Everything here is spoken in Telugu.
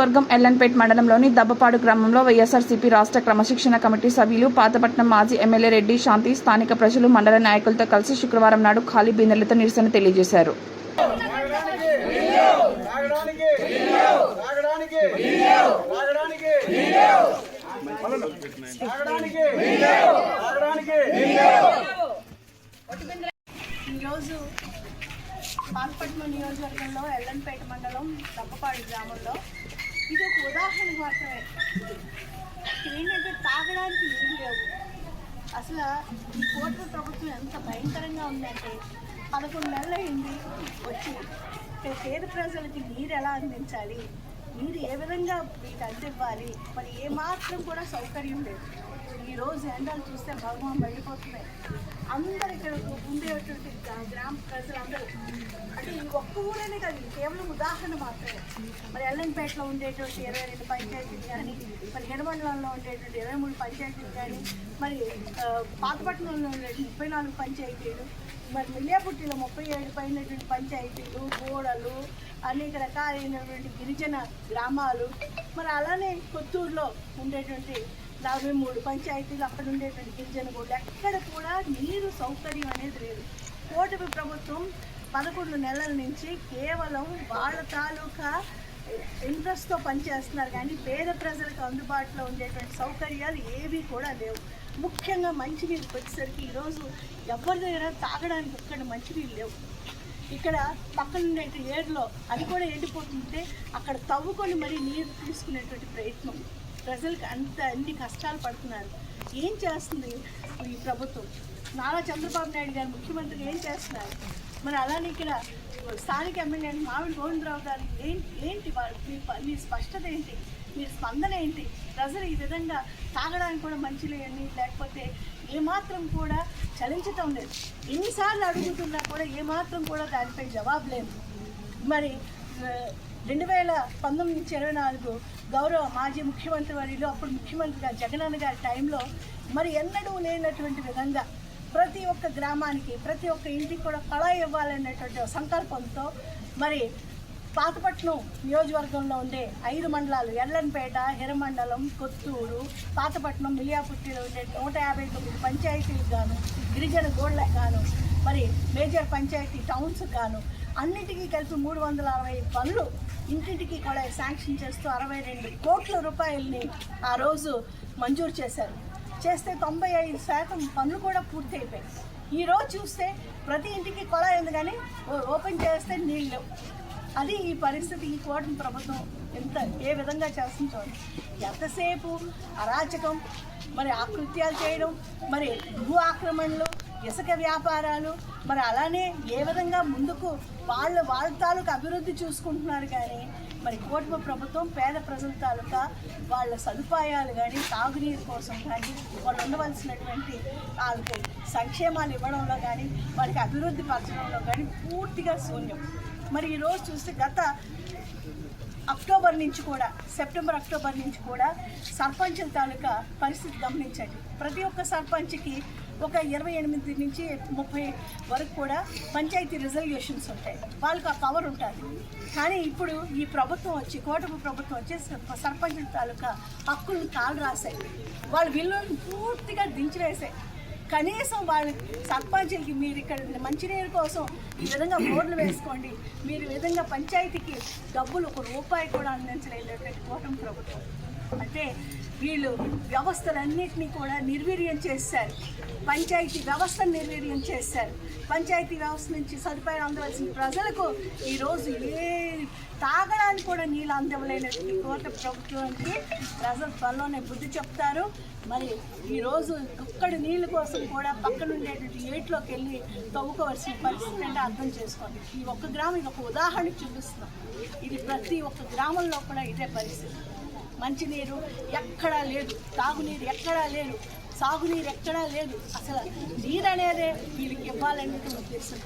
నియోజకవర్గం ఎల్లంపేట్ మండలంలోని దబ్బపాడు గ్రామంలో వైఎస్ఆర్సీపీ రాష్ట్ర క్రమశిక్షణ కమిటీ సభ్యులు పాతపట్నం మాజీ ఎమ్మెల్యే రెడ్డి శాంతి స్థానిక ప్రజలు మండల నాయకులతో కలిసి శుక్రవారం నాడు ఖాళీ బిందెలతో నిరసన తెలియజేశారు. ఈరోజు పాతపట్నం నియోజకవర్గంలో ఎల్లంపేట మండలం దబ్బపాడు గ్రామంలో ఇది ఒక ఉదాహరణ మాత్రమే. ఏంటంటే తాగడానికి నీళ్ళు లేవు. అసలు ఈ కూటమి ప్రభుత్వం ఎంత భయంకరంగా ఉందంటే 11 నెలలు అయింది వచ్చి పేద ప్రజలకి నీరు ఎలా అందించాలి, నీరు ఏ విధంగా మీకు అందివ్వాలి, మరి ఏమాత్రం కూడా సౌకర్యం లేదు. ఈరోజు ఎండలు చూస్తే భగవాన్ వెళ్ళిపోతున్నాయి. అందరు ఇక్కడ ఉండేటువంటి గ్రామ ప్రజలందరూ అంటే ఈ ఒక్క ఊరనే కాదు, కేవలం ఉదాహరణ మాత్రమే. మరి ఎల్లంపేటలో ఉండేటువంటి 22 పంచాయతీలు కానీ, మరి హిడమండలంలో ఉండేటువంటి 23 పంచాయతీలు కానీ, మరి పాతపట్నంలో ఉండేటువంటి 34 పంచాయతీలు, మరి మిల్లియాపుట్టిలో 37 పైనటువంటి పంచాయతీలు, గోడలు, అనేక రకాలైనటువంటి గిరిజన గ్రామాలు, మరి అలానే కొత్తూరులో ఉండేటువంటి 43 పంచాయతీలు, అక్కడ ఉండేటువంటి గిరిజన గోడలు, ఎక్కడ కూడా నీరు సౌకర్యం అనేది లేదు. కూటమి ప్రభుత్వం 11 నెలల నుంచి కేవలం వాళ్ళ తాలూకా ఇంట్రెస్ట్తో పనిచేస్తున్నారు, కానీ పేద ప్రజలకు అందుబాటులో ఉండేటువంటి సౌకర్యాలు ఏవి కూడా లేవు. ముఖ్యంగా మంచినీరు వచ్చేసరికి ఈరోజు ఎవరి దగ్గర తాగడానికి ఒక్కడ మంచినీళ్ళు లేవు. ఇక్కడ పక్కన ఉండే ఏరులో అది కూడా ఎండిపోతుంటే అక్కడ తవ్వుకొని మరీ నీరు తీసుకునేటువంటి ప్రయత్నం. ప్రజలకు అన్ని కష్టాలు పడుతున్నారు. ఏం చేస్తుంది ఈ ప్రభుత్వం? నారా చంద్రబాబు నాయుడు గారు ముఖ్యమంత్రి ఏం చేస్తున్నారు? మరి అలానే ఇక్కడ స్థానిక ఎమ్మెల్యే మామిడి గోవిందరావు గారు ఏంటి మీ స్పష్టత ఏంటి, మీ స్పందన ఏంటి? ప్రజలు ఈ విధంగా తాగడానికి కూడా మంచి లేని, లేకపోతే ఏమాత్రం కూడా చలించటం లేదు. ఎన్నిసార్లు అడుగుతున్నా కూడా ఏమాత్రం కూడా దానిపై జవాబు లేదు. మరి 2019 నుంచి 24 గౌరవ మాజీ ముఖ్యమంత్రి వర్యులు అప్పుడు ముఖ్యమంత్రిగా జగనన్న గారి టైంలో మరి ఎన్నడూ లేనటువంటి విధంగా ప్రతి ఒక్క గ్రామానికి, ప్రతి ఒక్క ఇంటికి కూడా కళాయి ఇవ్వాలనేటువంటి సంకల్పంతో మరి పాతపట్నం నియోజకవర్గంలో ఉండే 5 మండలాలు ఎల్లంపేట, హిరమండలం, కొత్తూరు, పాతపట్నం, మిలియాపుట్టిలో ఉండే 159 పంచాయతీలకు గాను, గిరిజన గోళ్ళకు గాను, మరి మేజర్ పంచాయతీ టౌన్స్ గాను అన్నిటికీ కలిపి 360 పనులు ఇంటింటికి కూడా శాంక్షన్ చేస్తూ 62 కోట్ల రూపాయలని ఆ రోజు మంజూరు చేశారు. చేస్తే 95% పనులు కూడా పూర్తి అయిపోయాయి. ఈరోజు చూస్తే ప్రతి ఇంటికి కొళాయి ఉంది, కానీ ఓపెన్ చేస్తే నీళ్ళు. అది ఈ పరిస్థితి. ఈ కూటమి ప్రభుత్వం ఏ విధంగా చేస్తుందో ఎంతసేపు అరాచకం, మరి ఆకృత్యాలు చేయడం, మరి భూ ఆక్రమణలు, ఇసుక వ్యాపారాలు, మరి అలానే ఏ విధంగా ముందుకు వాళ్ళ తాలూకా అభివృద్ధి చూసుకుంటున్నారు. కానీ మరి కూటమి ప్రభుత్వం పేద ప్రజల తాలూకా వాళ్ళ సదుపాయాలు కానీ, తాగునీరు కోసం కానీ, వాళ్ళు ఉండవలసినటువంటి వాళ్ళకి సంక్షేమాలు ఇవ్వడంలో కానీ, వాళ్ళకి అభివృద్ధి పరచడంలో కానీ పూర్తిగా శూన్యం. మరి ఈరోజు చూస్తే గత అక్టోబర్ నుంచి కూడా, సెప్టెంబర్ అక్టోబర్ నుంచి కూడా సర్పంచుల తాలూకా పరిస్థితి గమనించండి. ప్రతి ఒక్క సర్పంచ్కి ఒక 28 నుంచి 30 వరకు కూడా పంచాయతీ రిజల్యూషన్స్ ఉంటాయి, వాళ్ళకి ఆ పవర్ ఉంటుంది. కానీ ఇప్పుడు ఈ ప్రభుత్వం వచ్చి, కూటమి ప్రభుత్వం వచ్చి సర్పంచుల తాలూకా హక్కులను కాలు రాశాయి, వాళ్ళ విలువలను పూర్తిగా దించివేశాయి. కనీసం వాళ్ళ సర్పంచులకి మీరు ఇక్కడ మంచినీరు కోసం ఈ విధంగా బోర్డులు వేసుకోండి, మీరు ఈ విధంగా పంచాయతీకి డబ్బులు 1 రూపాయి కూడా అందించలేనటువంటి కూటమి ప్రభుత్వం. అంటే వీళ్ళు వ్యవస్థలన్నింటినీ కూడా నిర్వీర్యం చేశారు, పంచాయతీ వ్యవస్థను నిర్వీర్యం చేశారు. పంచాయతీ వ్యవస్థ నుంచి సదుపాయాలు అందవలసిన ప్రజలకు ఈరోజు తాగడానికి కూడా నీళ్ళు అందవలేనటువంటి కూటమి ప్రభుత్వానికి ప్రజలు త్వరలోనే బుద్ధి చెప్తారు. మరి ఈరోజు ఒక్కడి నీళ్ళ కోసం కూడా పక్కన ఉండేటువంటి ఏట్లోకి వెళ్ళి తవ్వుకోవాల్సిన పరిస్థితి అంటే అర్థం చేసుకోండి. ఈ ఒక్క గ్రామం ఇది ఒక ఉదాహరణ చూపిస్తున్నాం. ఇది ప్రతి ఒక్క గ్రామంలో కూడా ఇదే పరిస్థితి. మంచినీరు ఎక్కడా లేదు, తాగునీరు ఎక్కడా లేదు, సాగునీరు ఎక్కడా లేదు. అసలు నీరు అనేదే వీళ్ళకి ఇవ్వాలనేది ఉద్దేశం.